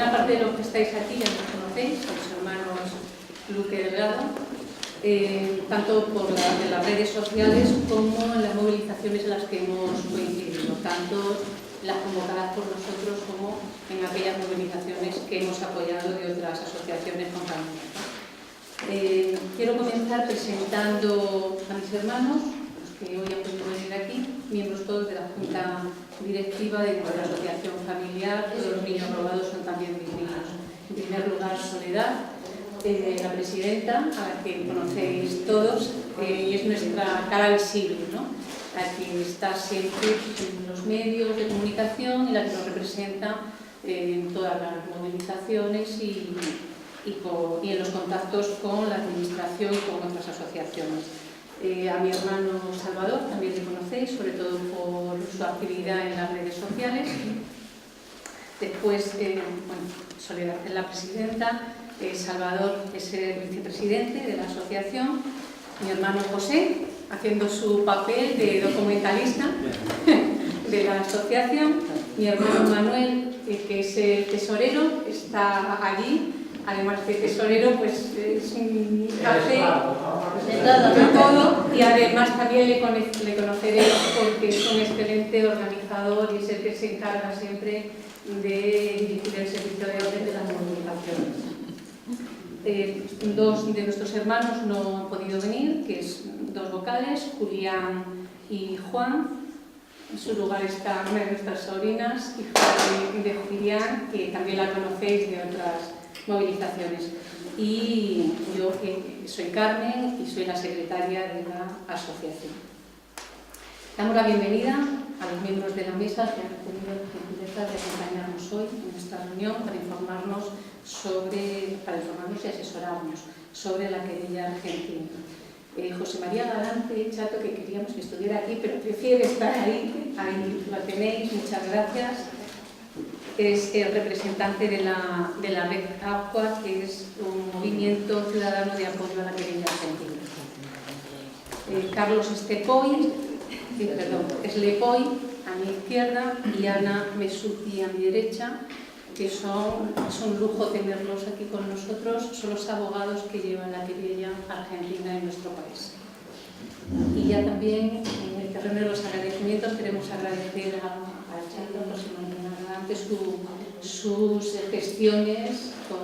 Una parte de los que estáis aquí ya nos conocéis, los hermanos Luque Delgado, tanto por las redes sociales como en las movilizaciones en las que hemos coincidido, tanto las convocadas por nosotros como en aquellas movilizaciones que hemos apoyado de otras asociaciones compañeras. Quiero comenzar presentando a mis hermanos, los que hoy han podido venir aquí, miembros todos de la Junta Directiva de nuestra asociación familiar. Todos los niños robados son también mis niños. En primer lugar, Soledad, la presidenta, a la que conocéis todos, y es nuestra cara visible, ¿no? La que está siempre en los medios de comunicación y la que nos representa en todas las movilizaciones y en los contactos con la administración y con otras asociaciones. A mi hermano Salvador también le conocéis, sobre todo por su actividad en las redes sociales. Después, Soledad es la presidenta, Salvador es el vicepresidente de la asociación, mi hermano José, haciendo su papel de documentalista de la asociación, mi hermano Manuel, que es el tesorero, está allí. Además de tesorero, pues es un café de todo, y además también le conoceréis porque es un excelente organizador y es el que se encarga siempre de dirigir el servicio de orden de las movilizaciones. Dos de nuestros hermanos no han podido venir, que es dos vocales, Julián y Juan. En su lugar está una de nuestras sobrinas, hija de Julián, que también la conocéis de otras movilizaciones. Y yo, que soy Carmen y soy la secretaria de la asociación. Damos la bienvenida a los miembros de la mesa que han tenido la gentileza de acompañarnos hoy en esta reunión para informarnos y asesorarnos sobre la querella argentina. José María Galante, chato, que queríamos que estuviera aquí, pero prefiere estar ahí lo tenéis, muchas gracias. Es el representante de la Red Aqua, que es un movimiento ciudadano de apoyo a la querella argentina. Carlos Eslepoy, a mi izquierda, y Ana Mesuti a mi derecha, que es un lujo tenerlos aquí con nosotros, son los abogados que llevan la querella argentina en nuestro país. Y ya también, en el terreno de los agradecimientos, queremos agradecer al Chato sus gestiones con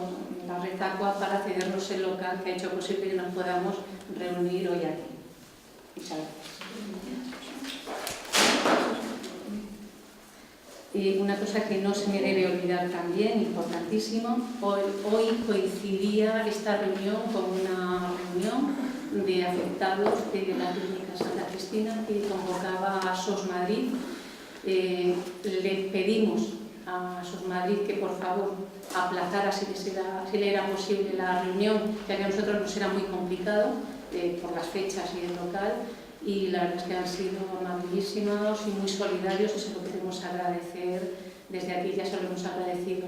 la Red Aqua para cedernos el local que ha hecho posible que nos podamos reunir hoy aquí. Muchas gracias. Y una cosa que no se me debe olvidar también, importantísimo, hoy coincidía esta reunión con una reunión de afectados de la Clínica Santa Cristina que convocaba a SOS Madrid. Le pedimos a SOS Madrid que por favor aplazara si le era posible la reunión, ya que a nosotros nos era muy complicado por las fechas y el local, y la verdad es que han sido amabilísimos y muy solidarios, y se lo queremos agradecer desde aquí. Ya se lo hemos agradecido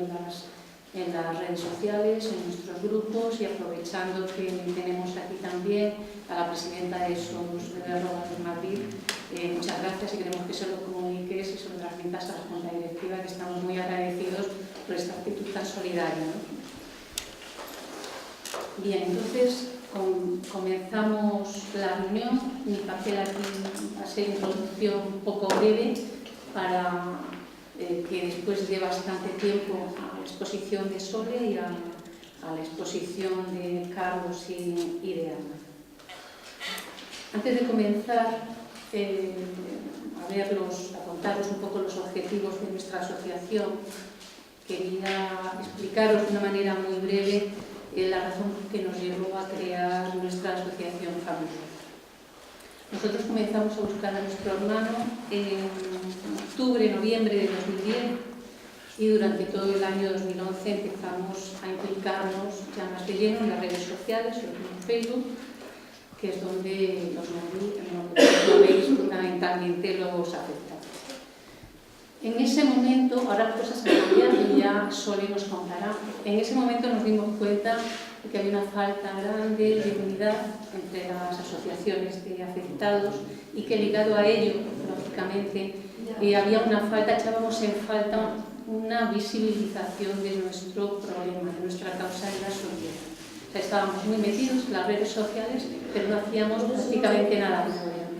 en las redes sociales, en nuestros grupos, y aprovechando que tenemos aquí también a la presidenta de SOS Madrid, muchas gracias, y queremos que se lo comuniques y se lo transmitas a la Junta Directiva, que estamos muy agradecidos por esta actitud tan solidaria, ¿no? Bien, entonces comenzamos la reunión. Mi papel aquí va a ser una introducción un poco breve para que después de bastante tiempo a la exposición de Sole y a la exposición de Carlos y de Ana. Antes de comenzar a contaros un poco los objetivos de nuestra asociación, quería explicaros de una manera muy breve la razón que nos llevó a crear nuestra asociación familiar. Nosotros comenzamos a buscar a nuestro hermano en octubre, noviembre de 2010, y durante todo el año 2011 empezamos a implicarnos ya más de lleno en las redes sociales, sobre todo en Facebook, que es donde lo veis fundamentalmente los afectados. En ese momento, ahora las cosas han cambiado y ya Sole nos contará, en ese momento nos dimos cuenta de que había una falta grande de unidad entre las asociaciones de afectados, y que ligado a ello, lógicamente, había una falta, echábamos en falta una visibilización de nuestro problema, de nuestra causa en la sociedad. O sea, estábamos muy metidos en las redes sociales, pero no hacíamos prácticamente nada de gobierno.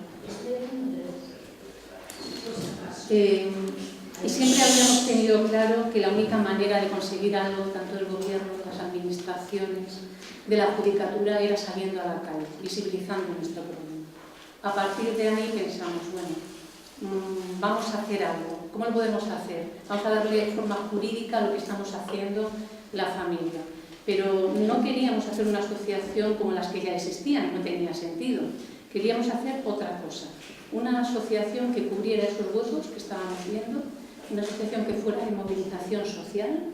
Y siempre habíamos tenido claro que la única manera de conseguir algo, tanto del gobierno, de las administraciones, de la judicatura, era saliendo a la calle, visibilizando nuestro problema. A partir de ahí pensamos, bueno, vamos a hacer algo. ¿Cómo lo podemos hacer? Vamos a darle forma jurídica a lo que estamos haciendo la familia. Pero no queríamos hacer una asociación como las que ya existían, no tenía sentido. Queríamos hacer otra cosa. Una asociación que cubriera esos huecos que estábamos viendo, una asociación que fuera de movilización social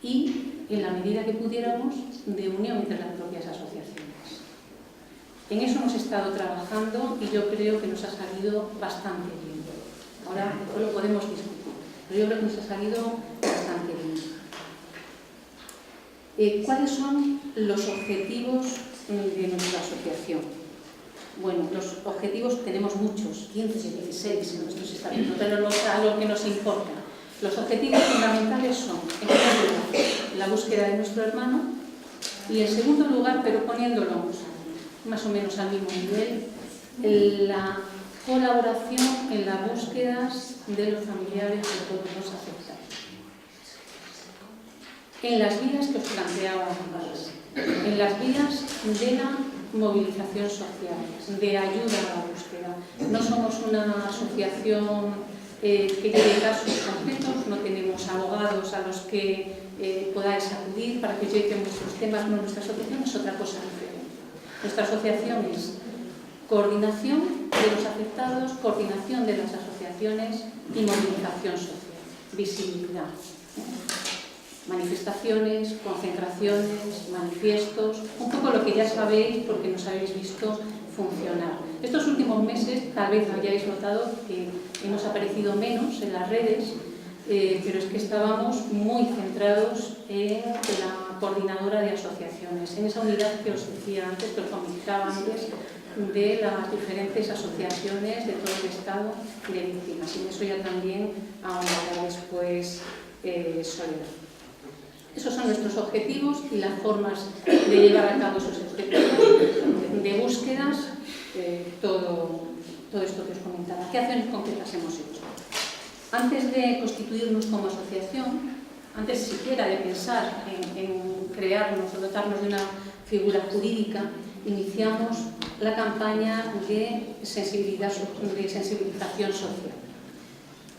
y, en la medida que pudiéramos, de unión entre las propias asociaciones. En eso hemos estado trabajando y yo creo que nos ha salido bastante bien. Ahora lo podemos discutir, pero yo creo que nos ha salido bastante bien. ¿Cuáles son los objetivos de nuestra asociación? Bueno, los objetivos tenemos muchos, 15, 16 en nuestros estatutos, pero a lo que nos importa. Los objetivos fundamentales son, en primer lugar, la búsqueda de nuestro hermano y, en segundo lugar, pero poniéndolo más o menos al mismo nivel, la colaboración en las búsquedas de los familiares de todos los afectados. En las vías que os planteaba antes, en las vías de la movilización social, de ayuda a la búsqueda. No somos una asociación que lleve casos concretos, no tenemos abogados a los que podáis acudir para que lleven vuestros temas. No, nuestra asociación es otra cosa diferente. Nuestra asociación es coordinación de los afectados, coordinación de las asociaciones y movilización social, visibilidad. Manifestaciones, concentraciones, manifiestos, un poco lo que ya sabéis porque nos habéis visto funcionar. Estos últimos meses tal vez hayáis notado que hemos aparecido menos en las redes, pero es que estábamos muy centrados en la coordinadora de asociaciones, en esa unidad que os decía antes, que os comunicaba antes, de las diferentes asociaciones de todo el Estado de víctimas. Y en eso ya también ahondará después Soledad. Esos son nuestros objetivos y las formas de llevar a cabo esos objetivos de búsquedas, todo esto que os comentaba. ¿Qué acciones concretas hemos hecho? Antes de constituirnos como asociación, antes siquiera de pensar en crearnos o dotarnos de una figura jurídica, iniciamos la campaña de sensibilización social,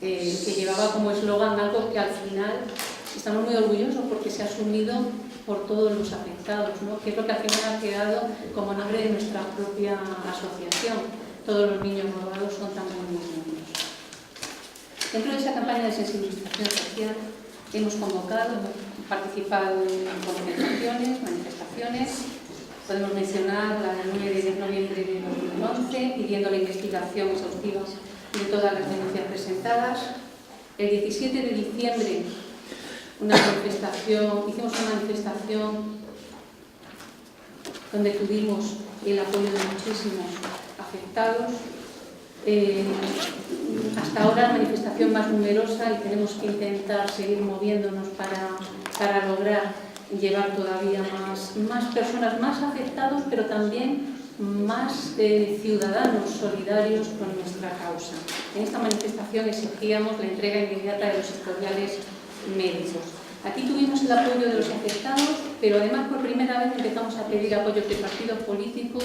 que llevaba como eslogan algo que al final estamos muy orgullosos porque se ha asumido por todos los afectados, ¿no? Que es lo que al final ha quedado como nombre de nuestra propia asociación. Todos los niños robados son también mis niños. Dentro de esa campaña de sensibilización social hemos convocado, hemos participado en concentraciones, manifestaciones. Podemos mencionar la del 9 de noviembre de 2011, pidiendo la investigación exhaustiva de todas las denuncias presentadas. El 17 de diciembre hicimos una manifestación donde tuvimos el apoyo de muchísimos afectados. Hasta ahora la manifestación más numerosa y tenemos que intentar seguir moviéndonos para lograr llevar todavía más personas, más afectados, pero también más ciudadanos solidarios con nuestra causa. En esta manifestación exigíamos la entrega inmediata de los historiales médicos. Aquí tuvimos el apoyo de los afectados, pero además por primera vez empezamos a pedir apoyos de partidos políticos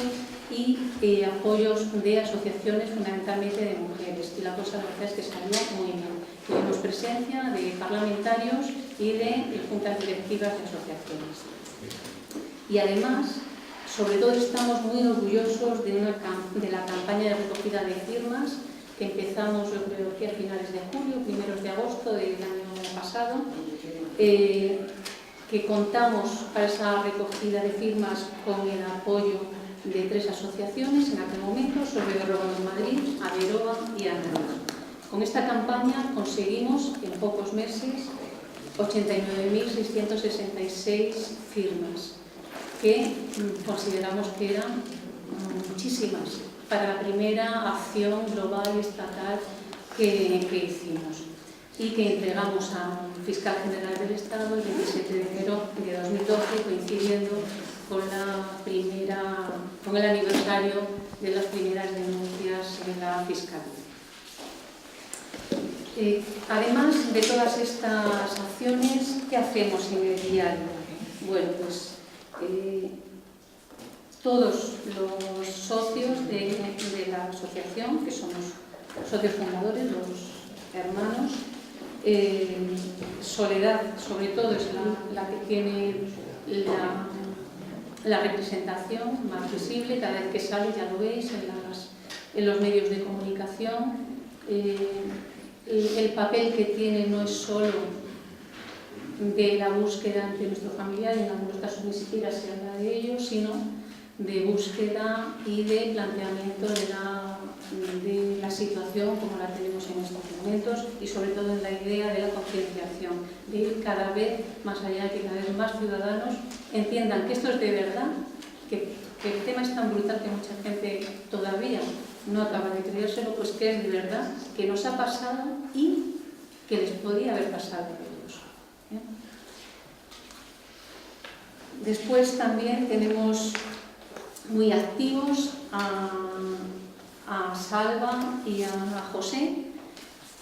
y apoyos de asociaciones, fundamentalmente de mujeres. Y la cosa, la verdad es que salió muy bien. Tuvimos presencia de parlamentarios y de juntas directivas de asociaciones. Y además, sobre todo, estamos muy orgullosos de la campaña de recogida de firmas que empezamos, yo creo que a finales de julio, primeros de agosto del año pasado, que contamos para esa recogida de firmas con el apoyo de 3 asociaciones en aquel momento, Sobre Robando Madrid, Averoa y Andaluz. Con esta campaña conseguimos en pocos meses 89.666 firmas, que consideramos que eran muchísimas para la primera acción global y estatal que hicimos. y que entregamos al Fiscal General del Estado el 27 de enero de 2012, coincidiendo con el aniversario de las primeras denuncias en la Fiscalía. Además de todas estas acciones, ¿qué hacemos en el diario? Bueno, pues todos los socios de la asociación, que somos socios fundadores, los hermanos, Soledad, sobre todo, es la que tiene la representación más visible. Cada vez que sale, ya lo veis, en los medios de comunicación. El papel que tiene no es solo de la búsqueda ante nuestro familiar, en algunos casos ni siquiera se habla de ello, sino de búsqueda y de planteamiento de la situación como la tenemos en estos momentos, y sobre todo en la idea de la concienciación, de ir cada vez más allá, que cada vez más ciudadanos entiendan que esto es de verdad, que el tema es tan brutal que mucha gente todavía no acaba de creérselo, pues que es de verdad, que nos ha pasado y que les podía haber pasado a ellos. Después también tenemos muy activos a Salva y a José,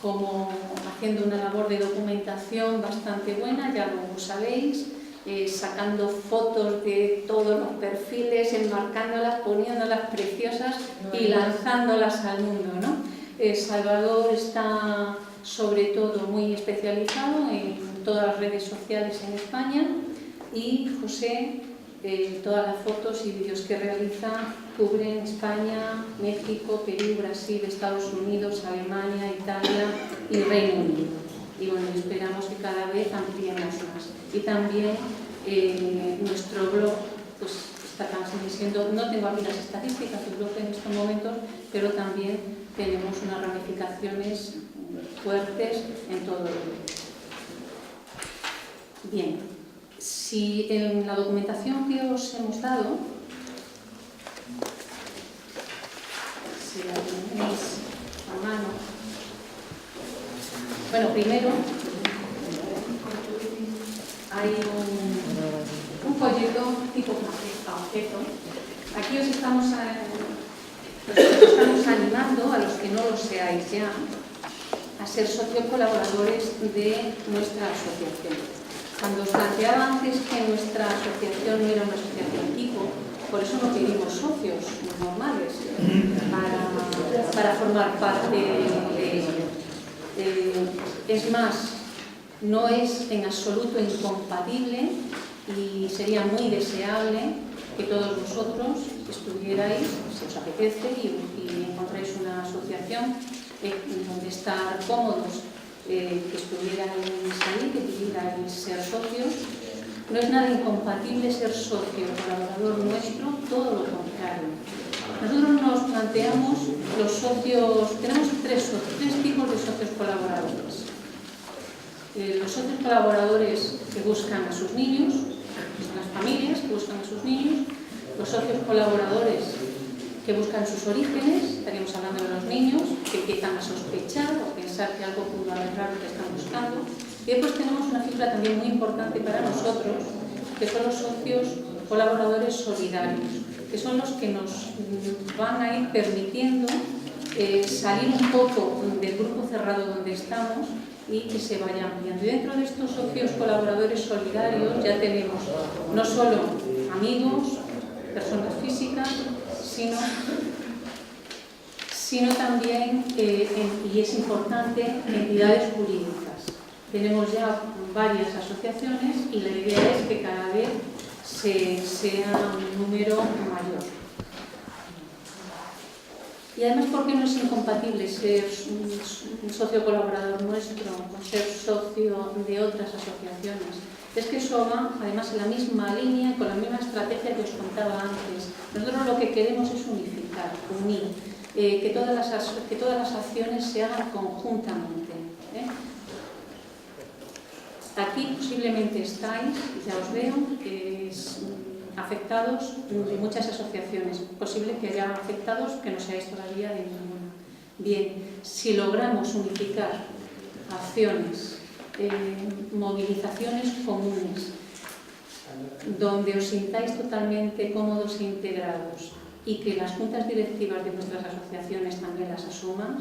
como haciendo una labor de documentación bastante buena, ya lo sabéis, sacando fotos de todos los perfiles, enmarcándolas, poniéndolas preciosas y lanzándolas al mundo, ¿no? Salvador está sobre todo muy especializado en todas las redes sociales en España, y José, todas las fotos y vídeos que realiza cubren España, México, Perú, Brasil, Estados Unidos, Alemania, Italia y Reino Unido. Y bueno, esperamos que cada vez ampliemos más. Y también nuestro blog pues, está siendo, no tengo aquí las estadísticas del blog en estos momentos, pero también tenemos unas ramificaciones fuertes en todo el mundo. Bien, si en la documentación que os hemos dado, si la tenéis a mano, bueno, primero hay un folleto tipo panfleto. Aquí os estamos animando, a los que no lo seáis ya, a ser socios colaboradores de nuestra asociación. Cuando os planteaba antes que nuestra asociación no era una asociación tipo, por eso no pedimos socios normales para formar parte de ello. Es más, no es en absoluto incompatible y sería muy deseable que todos vosotros estuvierais, si os apetece y encontráis una asociación donde estar cómodos, que estuvierais ahí, que pudierais ser socios. No es nada incompatible ser socio colaborador nuestro, todo lo contrario. Nosotros nos planteamos los socios, tenemos tres tipos de socios colaboradores. Los socios colaboradores que buscan a sus niños, las familias que buscan a sus niños, los socios colaboradores que buscan sus orígenes, estaríamos hablando de los niños, que empiezan a sospechar o pensar que algo pudo haber raro que están buscando. Y después tenemos una figura también muy importante para nosotros, que son los socios colaboradores solidarios, que son los que nos van a ir permitiendo salir un poco del grupo cerrado donde estamos y que se vaya ampliando. Y dentro de estos socios colaboradores solidarios ya tenemos no solo amigos, personas físicas, sino también, y es importante, entidades jurídicas. Tenemos ya varias asociaciones y la idea es que cada vez sea un número mayor. Y además, ¿por qué no es incompatible ser un socio colaborador nuestro o ser socio de otras asociaciones? Es que eso va, además, en la misma línea, con la misma estrategia que os contaba antes. Nosotros lo que queremos es unificar, unir, que todas las acciones se hagan conjuntamente. Aquí posiblemente estáis, ya os veo, afectados de muchas asociaciones. Posible que haya afectados que no seáis todavía de ninguna. Bien, si logramos unificar acciones, movilizaciones comunes, donde os sintáis totalmente cómodos e integrados y que las juntas directivas de vuestras asociaciones también las asuman,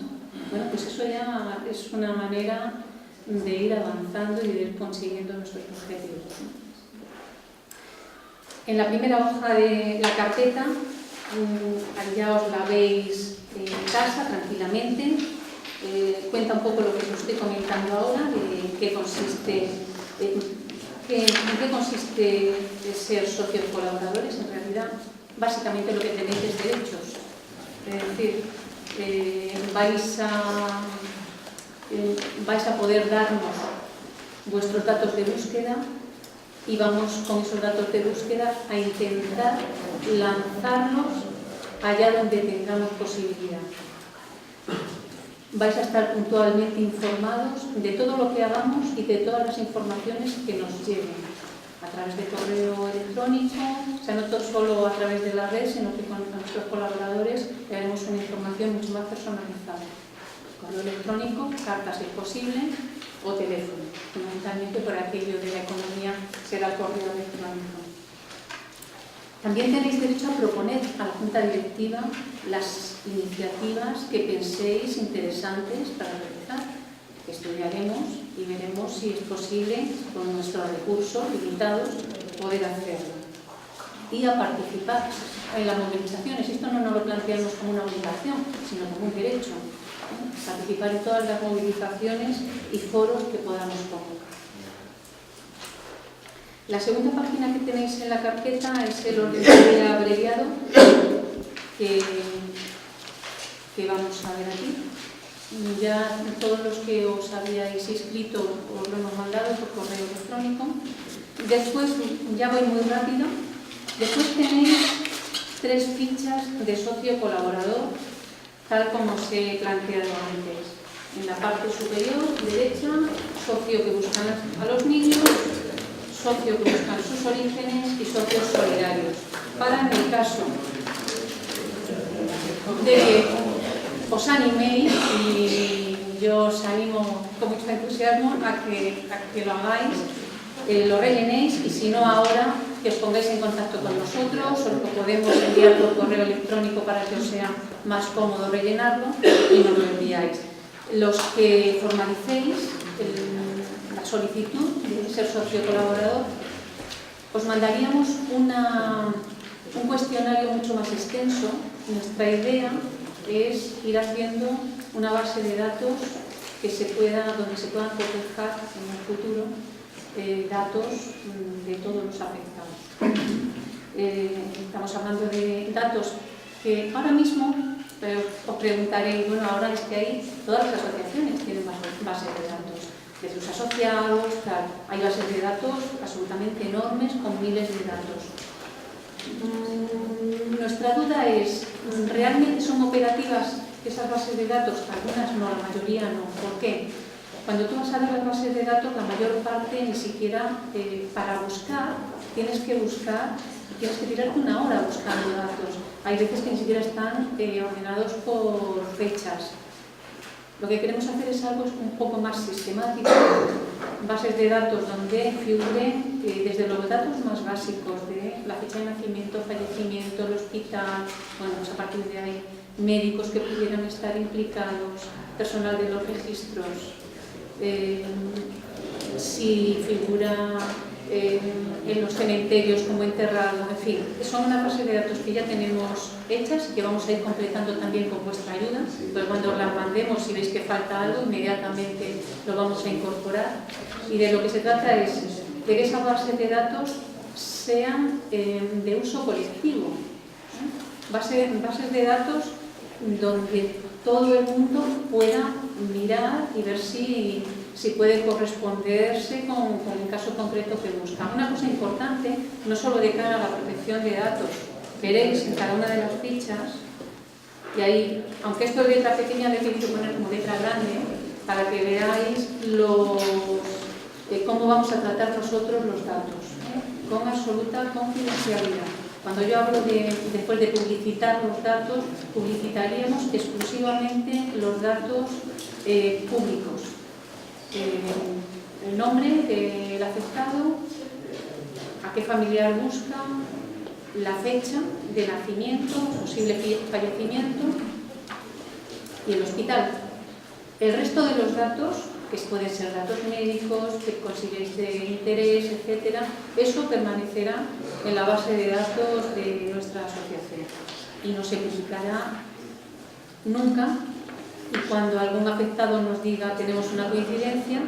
bueno, pues eso ya es una manera de ir avanzando y de ir consiguiendo nuestros objetivos. En la primera hoja de la carpeta, ya os la veis en casa tranquilamente, cuenta un poco lo que os estoy comentando ahora, de qué consiste, en qué consiste ser socios colaboradores. En realidad, básicamente lo que tenéis es derechos, es decir, vais a poder darnos vuestros datos de búsqueda y vamos con esos datos de búsqueda a intentar lanzarlos allá donde tengamos posibilidad. Vais a estar puntualmente informados de todo lo que hagamos y de todas las informaciones que nos lleguen a través de correo electrónico, o sea, no solo a través de la red, sino que con nuestros colaboradores le haremos una información mucho más personalizada. Correo electrónico, cartas si es posible, o teléfono. Fundamentalmente por aquello de la economía será correo electrónico. También tenéis derecho a proponer a la Junta Directiva las iniciativas que penséis interesantes para realizar. Estudiaremos y veremos si es posible, con nuestros recursos limitados, poder hacerlo. Y a participar en las movilizaciones. Esto no nos lo planteamos como una obligación, sino como un derecho. Participar en todas las movilizaciones y foros que podamos convocar. La segunda página que tenéis en la carpeta es el orden del día abreviado que vamos a ver aquí. Ya todos los que os habíais inscrito os lo hemos mandado por correo electrónico. Después, ya voy muy rápido, después tenéis 3 fichas de socio colaborador, tal como os he planteado antes. En la parte superior derecha, socio que buscan a los niños, socio que buscan sus orígenes y socios solidarios. Para en el caso de que os animéis, y yo os animo con mucho entusiasmo a que lo hagáis, lo rellenéis, y si no ahora, que os pongáis en contacto con nosotros, os lo podemos enviar por correo electrónico para que os sea más cómodo rellenarlo y nos lo enviáis. Los que formalicéis la solicitud de ser socio colaborador, os mandaríamos un cuestionario mucho más extenso. Nuestra idea es ir haciendo una base de datos donde se puedan cotejar en el futuro datos de todos los afectados. Estamos hablando de datos que ahora mismo os preguntaréis, bueno, ahora es que hay todas las asociaciones tienen bases de datos, de sus asociados, tal. Hay bases de datos absolutamente enormes con miles de datos. Nuestra duda es, ¿realmente son operativas esas bases de datos? Algunas no, la mayoría no. ¿Por qué? Cuando tú vas a ver las bases de datos, la mayor parte ni siquiera para buscar, tienes que tirarte una hora buscando datos. Hay veces que ni siquiera están ordenados por fechas. Lo que queremos hacer es algo un poco más sistemático, bases de datos donde figuren desde los datos más básicos de la fecha de nacimiento, fallecimiento, el hospital, bueno, pues a partir de ahí, médicos que pudieran estar implicados, personal de los registros, si figura en los cementerios como enterrado, en fin, son una base de datos que ya tenemos hechas y que vamos a ir completando también con vuestra ayuda, pero cuando las mandemos, si veis que falta algo, inmediatamente lo vamos a incorporar. Y de lo que se trata es de que esas bases de datos sean de uso colectivo, bases de datos donde todo el mundo pueda mirar y ver si puede corresponderse con el caso concreto que busca. Una cosa importante, no solo de cara a la protección de datos, veréis en cada una de las fichas, y ahí, aunque esto es letra pequeña, le he querido poner como letra grande, para que veáis cómo vamos a tratar nosotros los datos, con absoluta confidencialidad. Cuando yo hablo después de publicitar los datos, publicitaríamos exclusivamente los datos públicos. el nombre del afectado, a qué familiar busca, la fecha de nacimiento, posible fallecimiento y el hospital. El resto de los datos, que pueden ser datos médicos, que consideréis de interés, etcétera, eso permanecerá en la base de datos de nuestra asociación y no se publicará nunca. Y cuando algún afectado nos diga tenemos una coincidencia,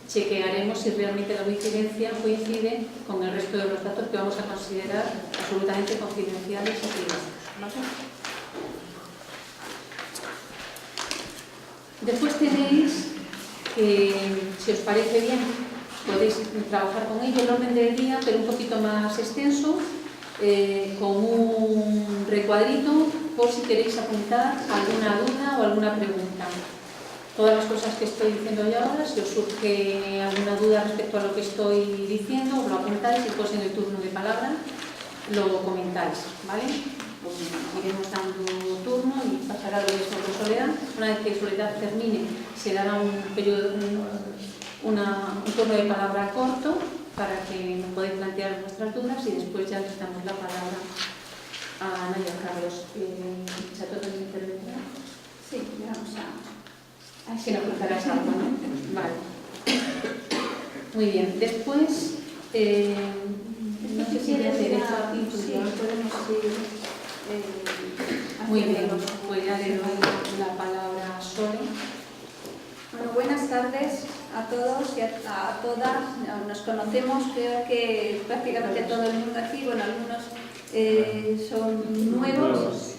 chequearemos si realmente la coincidencia coincide con el resto de los datos que vamos a considerar absolutamente confidenciales y privados. ¿Vale? Después tenéis que, si os parece bien, podéis trabajar con ello el orden del día, pero un poquito más extenso, con un recuadrito por si queréis apuntar alguna duda o alguna pregunta. Todas las cosas que estoy diciendo yo ahora, si os surge alguna duda respecto a lo que estoy diciendo, os lo apuntáis y después en el turno de palabra lo comentáis, ¿vale? Pues iremos dando turno y pasará lo mismo con Soledad. Una vez que Soledad termine, se dará un turno de palabra corto para que nos podáis plantear vuestras dudas y después ya les damos la palabra a Ana y a Carlos. ¿Se ha tocado el intervención? Sí, vamos a... Si no apuntarás algo, ¿no? Vale. Muy bien. Después, no sé si ya te dejo aquí. Sí, podemos ir... Muy bien, pues ya le doy la palabra a Sole. Bueno, buenas tardes a todos y a todas. Nos conocemos, creo que prácticamente todo el mundo aquí. Bueno, algunos son nuevos.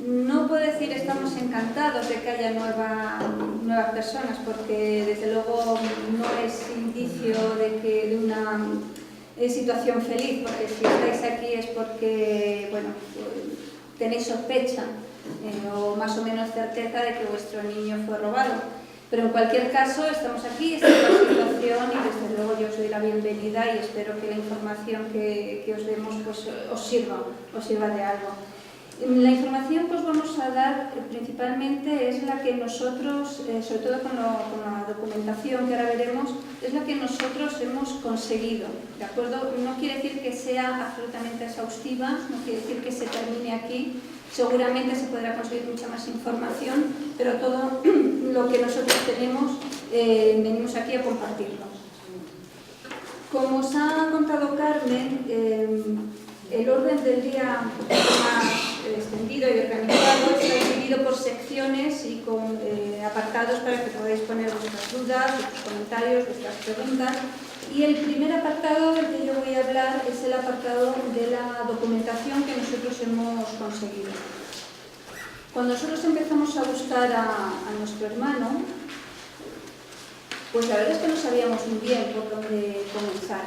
No puedo decir estamos encantados de que haya nuevas personas, porque desde luego no es indicio de una situación feliz, porque si estáis aquí es porque, bueno, tenéis sospecha o más o menos certeza de que vuestro niño fue robado. Pero en cualquier caso estamos aquí, esta es la situación y desde luego yo os doy la bienvenida y espero que la información que os demos pues, os sirva de algo. La información que os vamos a dar principalmente es la que nosotros, sobre todo con la documentación que ahora veremos, es la que nosotros hemos conseguido, ¿de acuerdo? No quiere decir que sea absolutamente exhaustiva, no quiere decir que se termine aquí, seguramente se podrá conseguir mucha más información, pero todo lo que nosotros tenemos venimos aquí a compartirlo. Como os ha contado Carmen, el orden del día más extendido y organizado está dividido por secciones y con apartados para que podáis poner vuestras dudas, vuestros comentarios, vuestras preguntas. Y el primer apartado del que yo voy a hablar es el apartado de la documentación que nosotros hemos conseguido. Cuando nosotros empezamos a buscar a nuestro hermano, pues la verdad es que no sabíamos muy bien por dónde comenzar.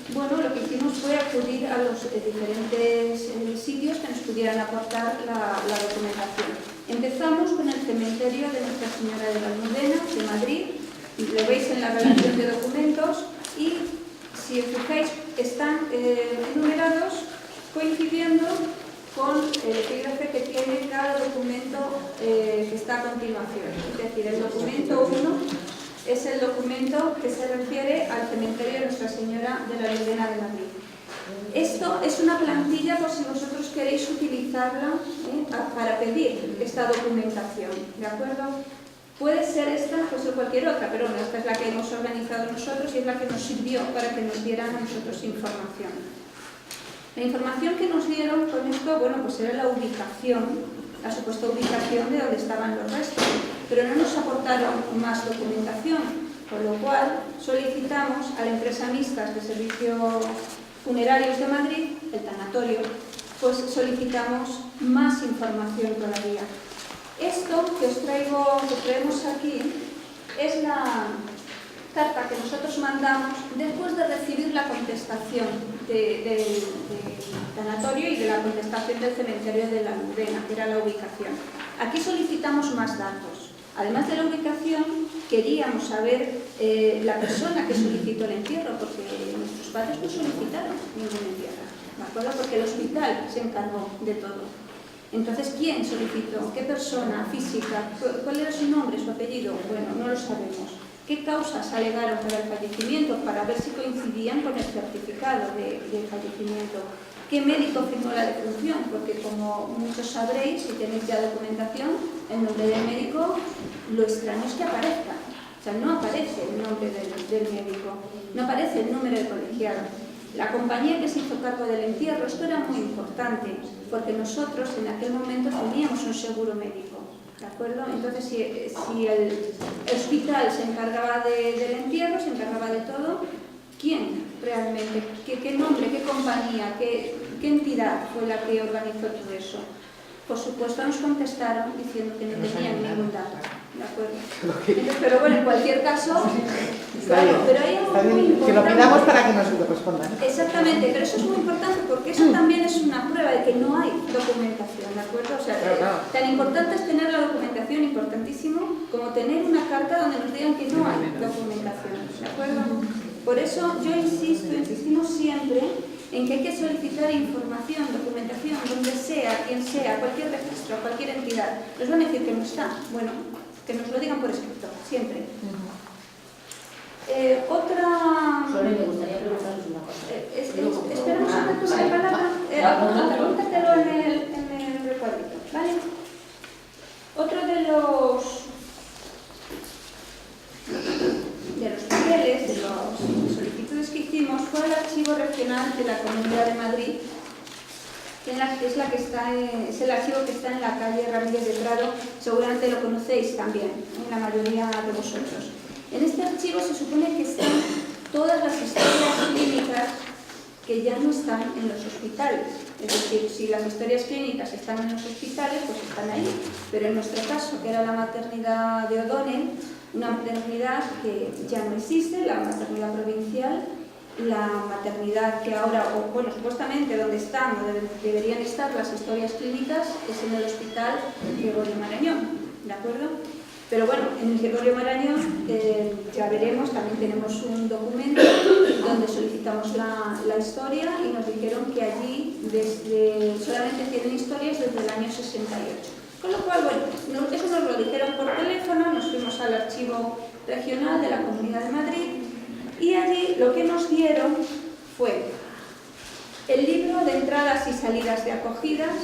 Y bueno, lo que hicimos fue acudir a los diferentes sitios que nos pudieran aportar la documentación. Empezamos con el cementerio de Nuestra Señora de la Almudena, de Madrid, y lo veis en la relación de documentos, y si os fijáis, están enumerados coincidiendo con el epígrafe que tiene cada documento que está a continuación. Es decir, el documento 1 es el documento que se refiere al cementerio de Nuestra Señora de la Almudena de Madrid. Esto es una plantilla por si vosotros queréis utilizarla para pedir esta documentación, ¿de acuerdo? Puede ser esta, puede ser cualquier otra, pero bueno, esta es la que hemos organizado nosotros y es la que nos sirvió para que nos dieran a nosotros información. La información que nos dieron con esto, bueno, pues era la ubicación, la supuesta ubicación de donde estaban los restos, pero no nos aportaron más documentación, con lo cual solicitamos a la empresa Mixtas de Servicios Funerarios de Madrid, el tanatorio, pues solicitamos más información todavía. Esto que traemos aquí es la carta que nosotros mandamos después de recibir la contestación del tanatorio y de la contestación del cementerio de la Almudena, que era la ubicación. Aquí solicitamos más datos. Además de la ubicación, queríamos saber la persona que solicitó el entierro, porque nuestros padres no solicitaron ningún entierro, ¿de acuerdo? Porque el hospital se encargó de todo. Entonces, ¿quién solicitó? ¿Qué persona física? ¿Cuál era su nombre, su apellido? Bueno, no lo sabemos. qué causas alegaron para el fallecimiento, para ver si coincidían con el certificado de fallecimiento, qué médico firmó la defunción, porque como muchos sabréis, si tenéis ya documentación, el nombre del médico, lo extraño es que aparezca. O sea, no aparece el nombre del médico, no aparece el número de colegiado. La compañía que se hizo cargo del entierro, esto era muy importante, porque nosotros en aquel momento teníamos un seguro médico, ¿de acuerdo? Entonces, si el hospital se encargaba del entierro, se encargaba de todo, ¿quién realmente? ¿Qué nombre, qué compañía, qué entidad fue la que organizó todo eso? Por supuesto nos contestaron diciendo que no tenían ningún dato, ¿de acuerdo? Entonces, pero bueno, en cualquier caso, claro, pero hay algo muy importante. Que lo pidamos para que nos respondan. Exactamente, pero eso es muy importante porque eso también es una prueba de que no hay documentación, ¿de acuerdo? O sea, claro. Tan importante es tener la documentación, importantísimo, como tener una carta donde nos digan que no hay documentación, ¿de acuerdo? Por eso yo insistimos siempre en que hay que solicitar información, documentación, donde sea, quien sea, cualquier registro, cualquier entidad. Nos van a decir que no está. Bueno, que nos lo digan por escrito, siempre. Solo me gustaría preguntaros una cosa. Esperamos a ver tu palabra. Apúntatelo en el recuadrito, ¿vale? Otro de los papeles, de las solicitudes que hicimos, fue el archivo regional de la Comunidad de Madrid, es el archivo que está en la calle Ramírez de Prado. Seguramente lo conocéis también, la mayoría de vosotros. En este archivo se supone que están todas las historias clínicas que ya no están en los hospitales. Es decir, si las historias clínicas están en los hospitales, pues están ahí. Pero en nuestro caso, que era la maternidad de O'Donnell, una maternidad que ya no existe, la maternidad provincial, la maternidad que ahora, o bueno, supuestamente donde están, donde deberían estar las historias clínicas, es en el Hospital Gregorio Marañón, ¿de acuerdo? Pero bueno, en el Gregorio Marañón, ya veremos, también tenemos un documento donde solicitamos la historia y nos dijeron que allí solamente tienen historias desde el año 68. Con lo cual, bueno, eso nos lo dijeron por teléfono, nos fuimos al archivo regional de la Comunidad de Madrid y allí lo que nos dieron fue el libro de entradas y salidas de acogidas,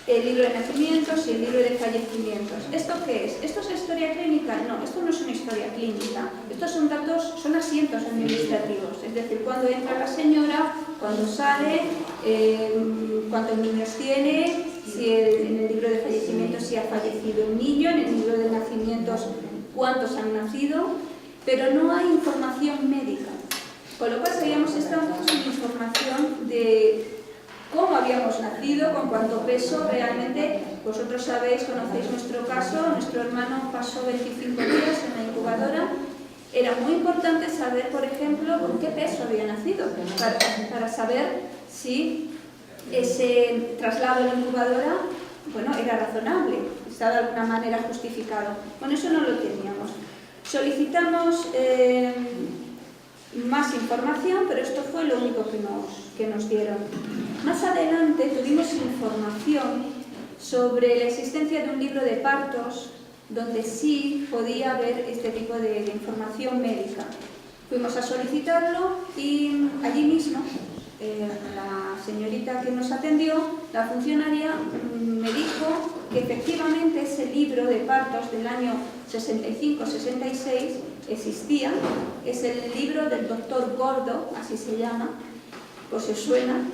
el libro de nacimientos y el libro de fallecimientos. ¿Esto qué es? ¿Esto es historia clínica? No, esto no es una historia clínica. Estos son datos, son asientos administrativos. Es decir, cuándo entra la señora, cuándo sale, cuántos niños tiene, si en el libro de fallecimientos si ha fallecido un niño, en el libro de nacimientos cuántos han nacido, pero no hay información médica. Con lo cual seguíamos estando sin información de cómo habíamos nacido, con cuánto peso. Realmente, vosotros sabéis, conocéis nuestro caso, nuestro hermano pasó 25 días en la incubadora. Era muy importante saber, por ejemplo, con qué peso había nacido, para saber si ese traslado a la incubadora, bueno, era razonable, estaba de alguna manera justificado. Bueno, eso no lo teníamos. Solicitamos más información, pero esto fue lo único que nos dieron. Más adelante tuvimos información sobre la existencia de un libro de partos donde sí podía haber este tipo de información médica. Fuimos a solicitarlo y allí mismo la señorita que nos atendió, la funcionaria, me dijo que efectivamente ese libro de partos del año 65-66 existía. Es el libro del doctor Gordo, así se llama, por si os suena.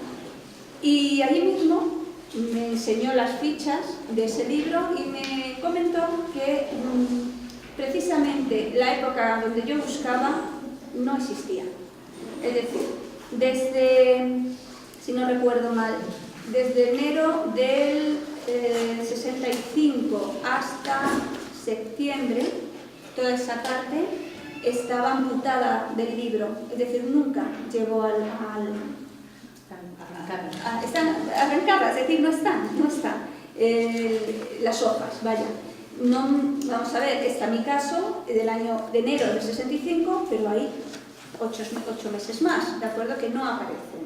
Y allí mismo me enseñó las fichas de ese libro y me comentó que precisamente la época donde yo buscaba no existía. Es decir, desde, si no recuerdo mal, desde enero del 65 hasta septiembre, toda esa parte estaba amputada del libro, es decir, nunca llegó están arrancadas, es decir, no están las hojas, vaya. No, vamos a ver, está mi caso del año de enero del 65, pero hay 8 meses más, ¿de acuerdo? Que no aparecen.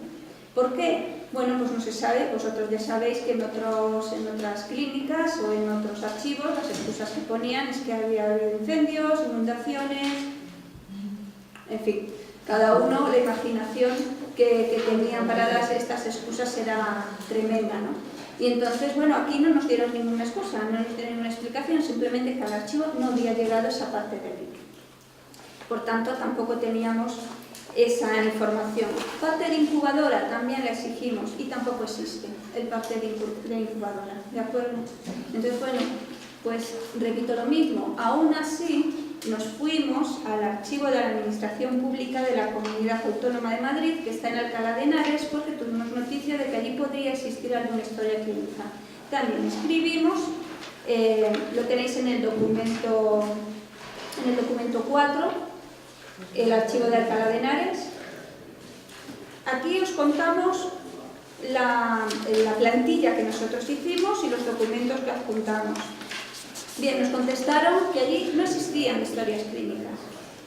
¿Por qué? Bueno, pues no se sabe. Vosotros ya sabéis que en otras clínicas o en otros archivos las excusas que ponían es que había habido incendios, inundaciones, En fin, cada uno, la imaginación que tenían para dar estas excusas era tremenda, ¿no? Y entonces, bueno, aquí no nos dieron ninguna excusa, no nos dieron ninguna explicación, simplemente que al archivo no había llegado esa parte del libro. Por tanto, tampoco teníamos esa información. Parte de incubadora también la exigimos y tampoco existe el parte de incubadora, ¿de acuerdo? Entonces, bueno, pues repito lo mismo. Aún así, nos fuimos al archivo de la Administración Pública de la Comunidad Autónoma de Madrid, que está en Alcalá de Henares, porque tuvimos noticia de que allí podría existir alguna historia clínica. También escribimos, lo tenéis en el documento 4, el archivo de Alcalá de Henares. Aquí os contamos la plantilla que nosotros hicimos y los documentos que adjuntamos. Bien, nos contestaron que allí no existían historias clínicas.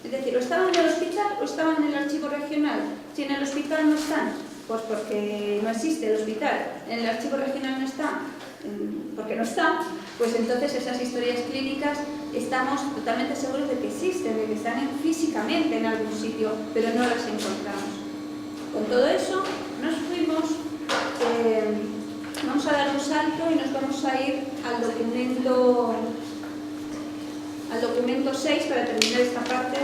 Es decir, o estaban en el hospital o estaban en el archivo regional. Si en el hospital no están, pues porque no existe el hospital. En el archivo regional no está, porque no está, pues entonces esas historias clínicas estamos totalmente seguros de que existen, de que están físicamente en algún sitio, pero no las encontramos. Con todo eso, nos fuimos, vamos a dar un salto y nos vamos a ir al documento 6 para terminar esta parte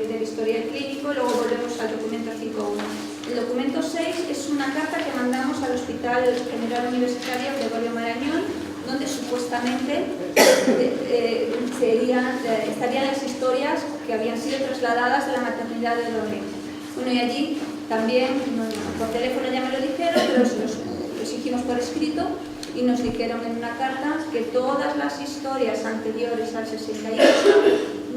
del historial clínico, y luego volvemos al documento 5.1. El documento 6 es una carta que mandamos al Hospital General Universitario Gregorio Marañón, donde supuestamente estarían las historias que habían sido trasladadas de la maternidad de Lorenzo. Bueno, y allí también, por teléfono ya me lo dijeron, pero lo exigimos por escrito y nos dijeron en una carta que todas las historias anteriores al 68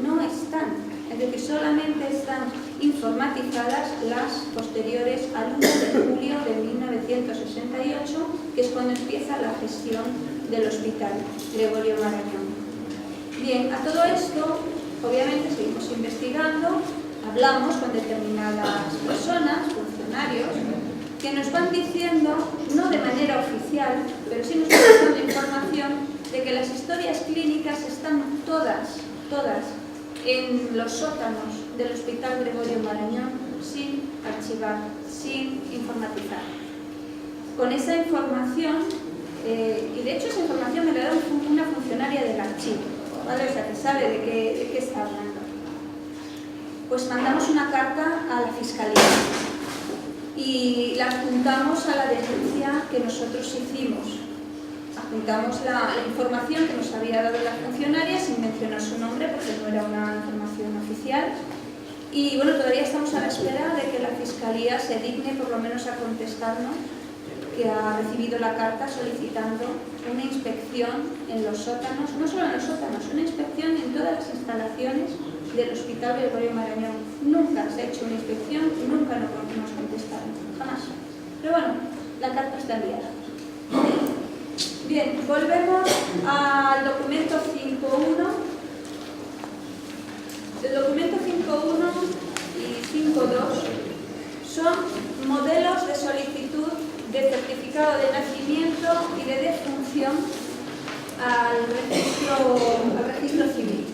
no están, es decir, solamente están informatizadas las posteriores al 1 de julio de 1968, que es cuando empieza la gestión del Hospital Gregorio Marañón. Bien, a todo esto, obviamente seguimos investigando, hablamos con determinadas personas, funcionarios, que nos van diciendo, no de manera oficial, pero sí nos van dando información de que las historias clínicas están todas en los sótanos del Hospital Gregorio Marañón, sin archivar, sin informatizar. Con esa información, y de hecho esa información me la da una funcionaria del archivo, ¿vale? O sea, que sabe de qué está hablando. Pues mandamos una carta a la Fiscalía y la adjuntamos a la denuncia que nosotros hicimos. Adjuntamos la información que nos había dado la funcionaria sin mencionar su nombre porque no era una información oficial. Y bueno, todavía estamos a la espera de que la Fiscalía se digne por lo menos a contestarnos que ha recibido la carta solicitando una inspección en los sótanos, no solo en los sótanos, una inspección en todas las instalaciones del Hospital Gregorio Marañón. Nunca se ha hecho una inspección y nunca nos contestaron, jamás. Pero bueno, la carta está enviada. Bien, volvemos al documento 5.1. El documento 5.1 y 5.2 son modelos de solicitud de certificado de nacimiento y de defunción al registro civil.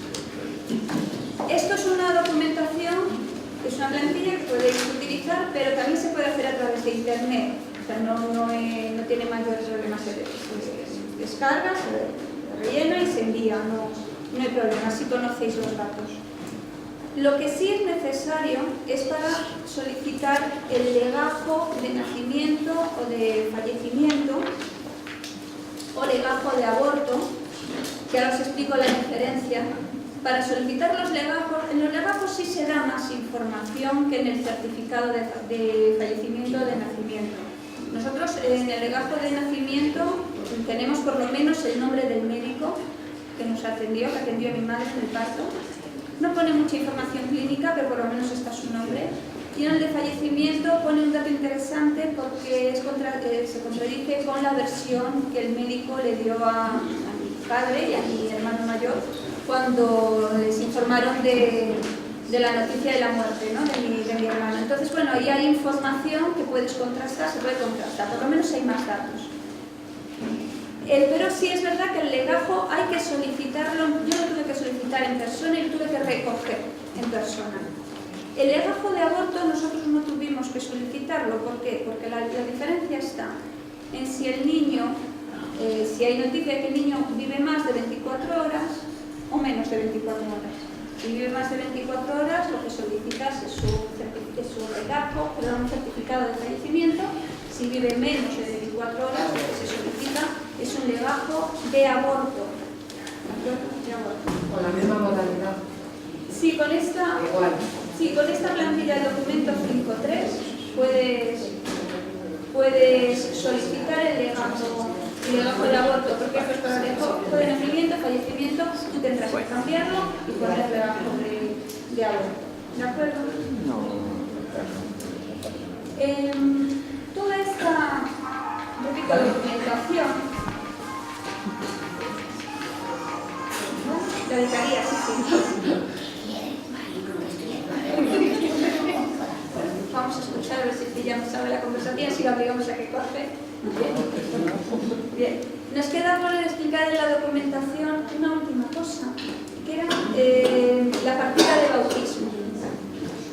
Esto es una documentación, es una plantilla que podéis utilizar, pero también se puede hacer a través de internet. O sea, no tiene mayores problemas. Se descarga, se rellena y se envía, no hay problema, así conocéis los datos. Lo que sí es necesario es para solicitar el legajo de nacimiento o de fallecimiento o legajo de aborto, que ahora os explico la diferencia. Para solicitar los legajos, en los legajos sí se da más información que en el certificado de fallecimiento o de nacimiento. Nosotros en el legajo de nacimiento tenemos por lo menos el nombre del médico que nos atendió, que atendió a mi madre en el parto. No pone mucha información clínica, pero por lo menos está su nombre. Y en el de fallecimiento pone un dato interesante porque se contradice con la versión que el médico le dio a mi padre y a mi hermano mayor cuando les informaron de la noticia de la muerte, ¿no? de mi hermano. Entonces, bueno, ahí hay información que puedes contrastar, se puede contrastar, por lo menos hay más datos. Pero sí es verdad que el legajo hay que solicitarlo, yo lo tuve que solicitar en persona y lo tuve que recoger en persona. El legajo de aborto nosotros no tuvimos que solicitarlo. ¿Por qué? Porque la diferencia está en si el niño, si hay noticia de que el niño vive más de 24 horas o menos de 24 horas. Si vive más de 24 horas, lo que solicitas es un legajo, un certificado de fallecimiento. Si vive menos de 24 horas, lo que se solicita es un legajo de aborto. De aborto. Con la misma modalidad. Sí, con esta, Igual. sí, con esta plantilla de documento 5.3 puedes solicitar el legajo de aborto, porque eso es para el legajo de nacimiento, fallecimiento, tú tendrás que cambiarlo y poner el legajo de aborto. ¿De acuerdo? Toda esta documentación la dedicaría, sí. Vamos a escuchar a ver si ya no sabe la conversación, si la obligamos a que corte. Bien. Nos queda por explicar en la documentación una última cosa, que era la partida de bautismo.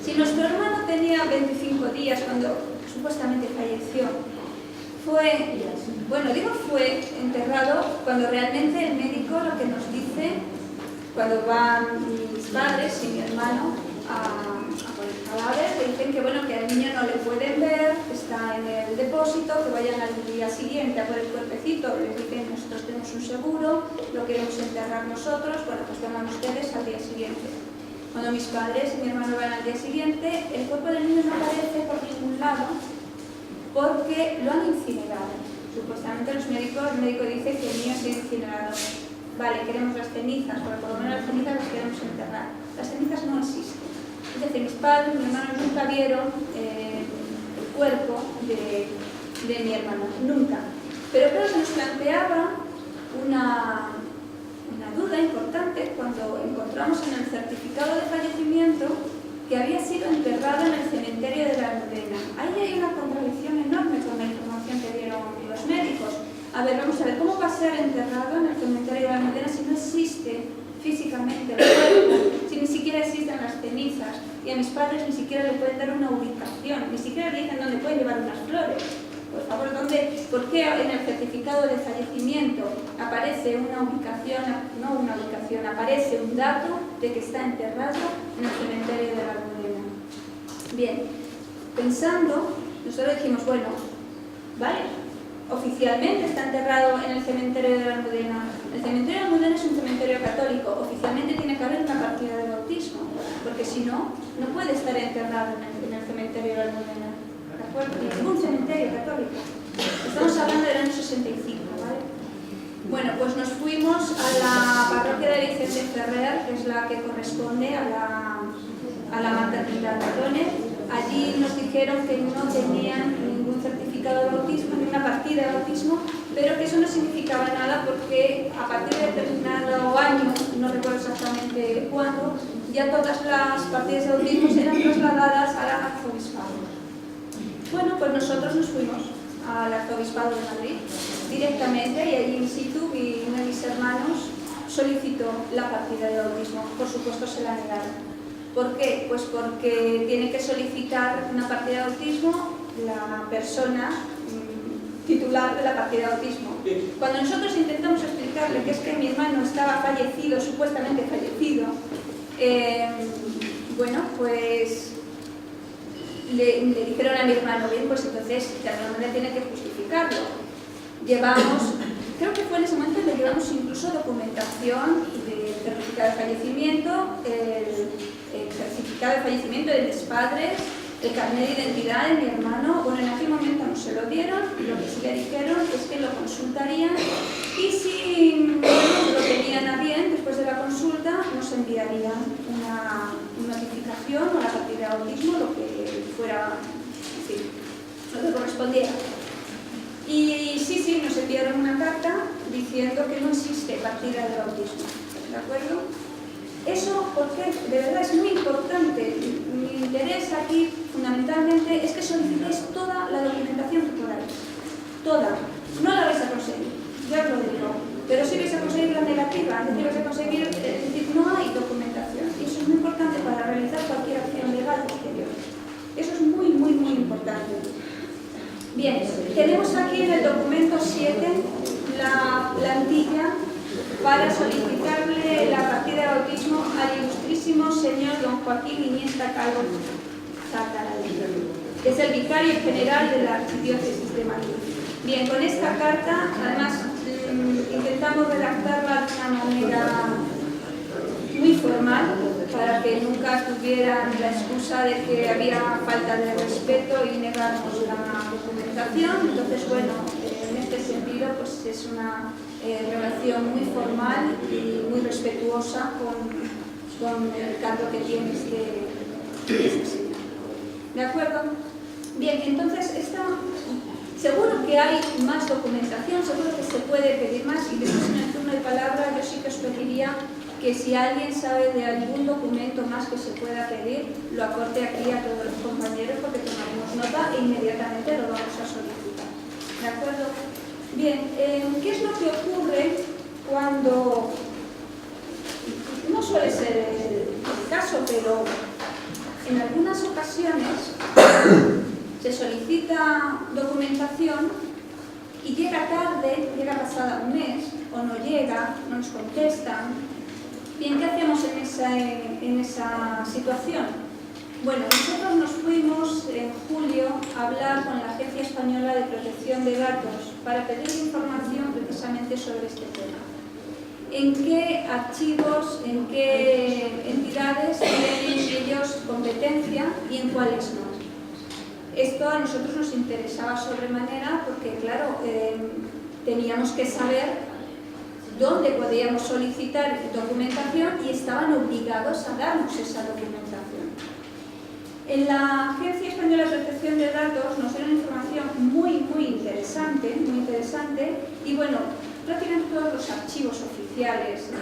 Si nuestro hermano tenía 25 días cuando supuestamente falleció, fue enterrado cuando realmente el médico lo que nos dice, cuando van mis padres y mi hermano por el cadáver, le dicen que bueno, que al niño no le pueden ver, que está en el depósito, que vayan al día siguiente a por el cuerpecito, les dicen nosotros tenemos un seguro, lo queremos enterrar nosotros, bueno, pues vengan ustedes al día siguiente. Cuando mis padres y mi hermano van al día siguiente, el cuerpo del niño no aparece por ningún lado porque lo han incinerado. Supuestamente el médico dice que el niño ha sido incinerado. Vale, queremos las cenizas, porque por lo menos las cenizas las queremos enterrar. Las cenizas no existen. Es decir, mis padres y mi hermano nunca vieron el cuerpo de mi hermano, nunca. Pero claro, se nos planteaba una duda importante cuando encontramos en el certificado de fallecimiento que había sido enterrado en el cementerio de la Almudena. Ahí hay una contradicción enorme con la información que dieron los médicos. A ver, vamos a ver, ¿cómo va a ser enterrado en el cementerio de la Almudena si no existe físicamente el cuerpo, si ni siquiera existen las cenizas y a mis padres ni siquiera le pueden dar una ubicación, ni siquiera le dicen dónde pueden llevar unas flores? Por favor, ¿por qué en el certificado de fallecimiento aparece aparece un dato de que está enterrado en el cementerio de la Almudena? Bien, pensando, nosotros dijimos, bueno, vale, oficialmente está enterrado en el cementerio de la Almudena. El cementerio de la Almudena es un cementerio católico, oficialmente tiene que haber una partida de bautismo, porque si no, no puede estar enterrado en el cementerio de la Almudena. ¿De acuerdo? Ningún cementerio católico. Estamos hablando del año 65, ¿vale? Bueno, pues nos fuimos a la parroquia de Vicente Ferrer, que es la que corresponde a la maternidad de Donner. Allí nos dijeron que no tenían ningún certificado de bautismo, ni una partida de bautismo, pero que eso no significaba nada porque a partir de determinado año, no recuerdo exactamente cuándo, ya todas las partidas de bautismo eran trasladadas al arzobispado. Bueno, pues nosotros nos fuimos al arzobispado de Madrid directamente y allí in situ y uno de mis hermanos solicitó la partida de bautismo. Por supuesto se la negaron. ¿Por qué? Pues porque tiene que solicitar una partida de bautismo la persona titular de la partida de bautismo. Cuando nosotros intentamos explicarle que es que mi hermano estaba fallecido, supuestamente fallecido, bueno, pues le dijeron a mi hermano, bien, pues entonces de alguna manera tiene que justificarlo. Llevamos, creo que fue en ese momento le llevamos incluso documentación del certificado de fallecimiento, el certificado de fallecimiento de mis padres, el carnet de identidad de mi hermano. Bueno, en aquel momento no se lo dieron, lo que sí le dijeron es que lo consultarían y si lo tenían a bien, después de la consulta nos enviarían una notificación o la partida de bautismo, lo que fuera, en fin, lo que correspondiera. Y sí, nos enviaron una carta diciendo que no existe partida de bautismo, ¿de acuerdo? Eso, porque de verdad es muy importante. Mi interés aquí, fundamentalmente, es que solicitéis toda la documentación que podáis. Toda. No la vais a conseguir, ya os lo digo. Pero sí vais a conseguir la negativa, es decir, vais a conseguir, no hay documentación. Y eso es muy importante para realizar cualquier acción legal. Bien, tenemos aquí en el documento 7 la plantilla para solicitarle la partida de bautismo al ilustrísimo señor don Joaquín Iniesta Calvo Zacaral, que es el vicario general de la Archidiócesis de Madrid. Bien, con esta carta, además, intentamos redactarla de una manera muy formal, para que nunca tuvieran la excusa de que había falta de respeto y negarnos la documentación. Entonces, bueno, en este sentido, pues es una relación muy formal y muy respetuosa con el cargo que tiene este señor. ¿De acuerdo? Bien, entonces, seguro que hay más documentación, seguro que se puede pedir más, y después en el turno de palabra yo sí que os pediría que si alguien sabe de algún documento más que se pueda pedir, lo aporte aquí a todos los compañeros, porque tomaremos nota e inmediatamente lo vamos a solicitar. ¿De acuerdo? Bien, ¿qué es lo que ocurre cuando, no suele ser el caso, pero en algunas ocasiones se solicita documentación y llega tarde, llega pasada un mes, o no llega, no nos contestan? Bien, ¿qué hacemos en esa situación? Bueno, nosotros nos fuimos en julio a hablar con la Agencia Española de Protección de Datos para pedir información precisamente sobre este tema. ¿En qué archivos, en qué entidades tienen ellos competencia y en cuáles no? Esto a nosotros nos interesaba sobremanera porque, claro, teníamos que saber dónde podíamos solicitar documentación y estaban obligados a darnos esa documentación. En la Agencia Española de Protección de Datos nos dieron información muy interesante, y bueno, prácticamente todos los archivos oficiales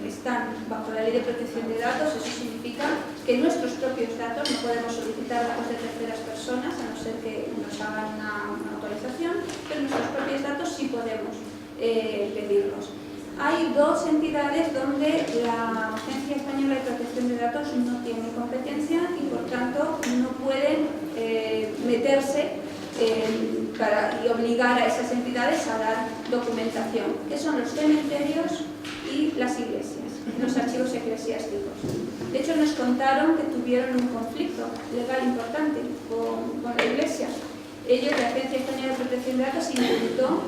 están bajo la Ley de Protección de Datos. Eso significa que nuestros propios datos no podemos solicitar datos de terceras personas, a no ser que nos hagan una autorización, pero nuestros propios datos sí podemos pedirlos. Hay dos entidades donde la Agencia Española de Protección de Datos no tiene competencia y por tanto no pueden meterse y obligar a esas entidades a dar documentación, que son los cementerios y las iglesias, los archivos eclesiásticos. De hecho, nos contaron que tuvieron un conflicto legal importante con la iglesia. Ellos, la Agencia Española de Protección de Datos, intentó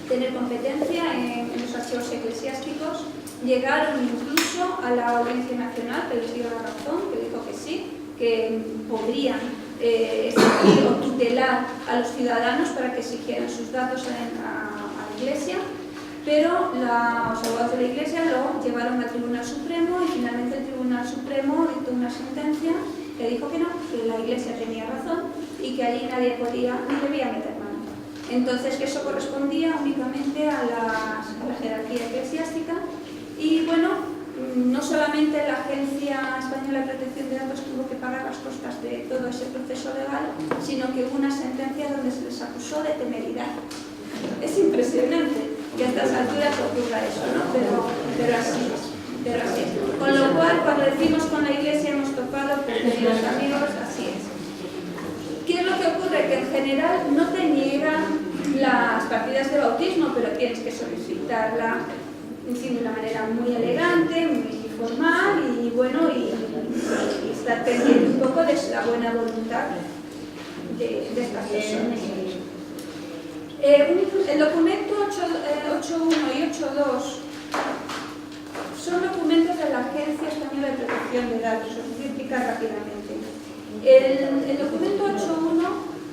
tener competencia en los archivos eclesiásticos, llegaron incluso a la Audiencia Nacional, que les dio la razón, que dijo que sí, que podrían exigir o tutelar a los ciudadanos para que exigieran sus datos a la Iglesia, pero los abogados de la Iglesia lo llevaron al Tribunal Supremo y finalmente el Tribunal Supremo dictó una sentencia que dijo que no, que la Iglesia tenía razón y que allí nadie podía ni debía meter mano. Entonces, que eso correspondía únicamente a la jerarquía eclesiástica y, bueno, no solamente la Agencia Española de Protección de Datos tuvo que pagar las costas de todo ese proceso legal, sino que hubo una sentencia donde se les acusó de temeridad. Es impresionante que a estas alturas ocurra eso, ¿no? Pero así es. Con lo cual, cuando decimos con la Iglesia hemos topado, pues, queridos amigos, así es. ¿Qué es lo que ocurre? Que en general no te niegan las partidas de bautismo, pero tienes que solicitarla de una manera muy elegante, muy formal y bueno, y estar pendiente un poco de la buena voluntad de estas personas. El documento 8.1 y 8.2 son documentos de la Agencia Española de Protección de Datos, os voy a explicar rápidamente. El documento 8.1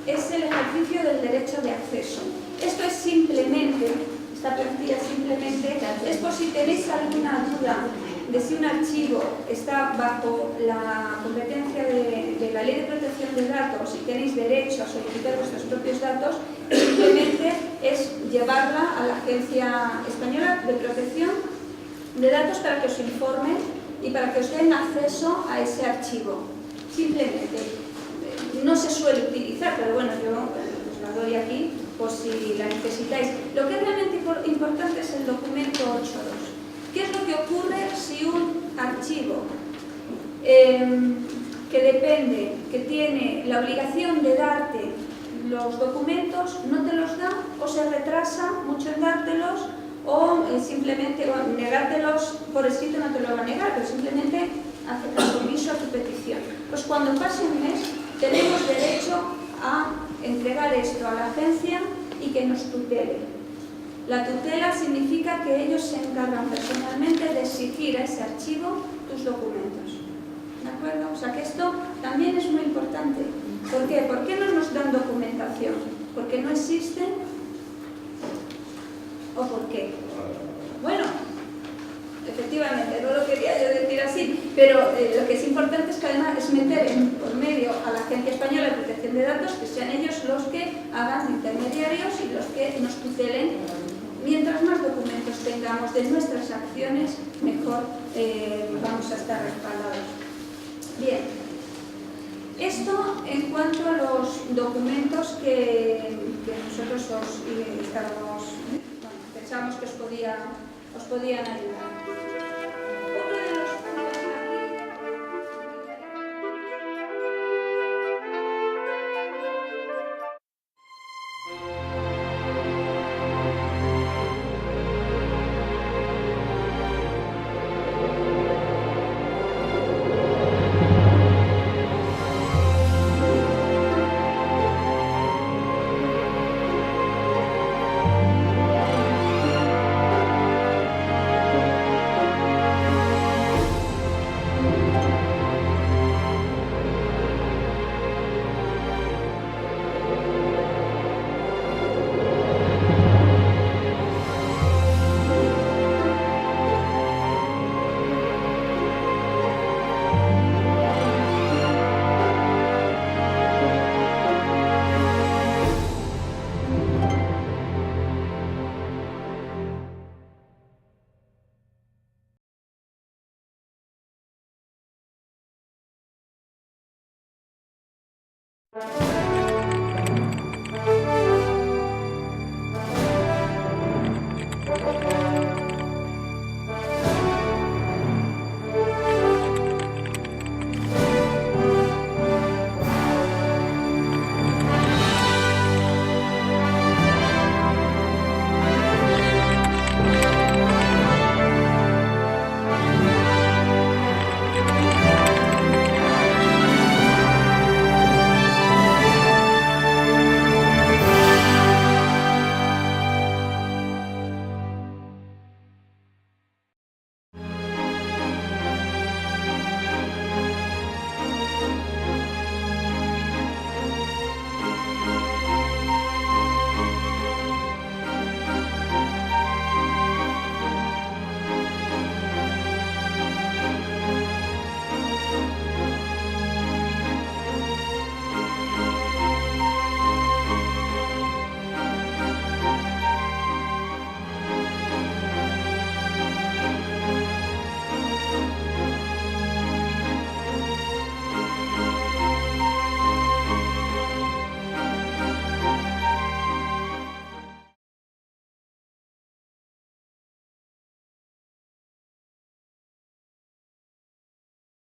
es el ejercicio del derecho de acceso. Esto es simplemente, esta plantilla simplemente, es por si tenéis alguna duda de si un archivo está bajo la competencia de la Ley de Protección de Datos y tenéis derecho a solicitar vuestros propios datos, simplemente es llevarla a la Agencia Española de Protección de Datos para que os informen y para que os den acceso a ese archivo. Simplemente, no se suele utilizar, pero bueno, yo os la doy aquí por si la necesitáis. Lo que es realmente importante es el documento 8.2. ¿Qué es lo que ocurre si un archivo que depende, que tiene la obligación de darte los documentos, no te los da o se retrasa mucho en dártelos o simplemente negártelos por escrito no te lo va a negar, pero simplemente hace caso omiso a tu petición. Pues cuando pase un mes tenemos derecho a entregar esto a la agencia y que nos tutele. La tutela significa que ellos se encargan personalmente de exigir a ese archivo tus documentos. ¿De acuerdo? O sea que esto también es muy importante. ¿Por qué? ¿Por qué no nos dan documentación? ¿Porque no existen? ¿O por qué? Bueno, efectivamente, no lo quería yo decir así, pero lo que es importante es que además es meter por medio a la Agencia Española de Protección de Datos, que sean ellos los que hagan intermediarios y los que nos tutelen. Mientras más documentos tengamos de nuestras acciones, mejor vamos a estar respaldados. Bien, esto en cuanto a los documentos que nosotros pensábamos que os podían ayudar.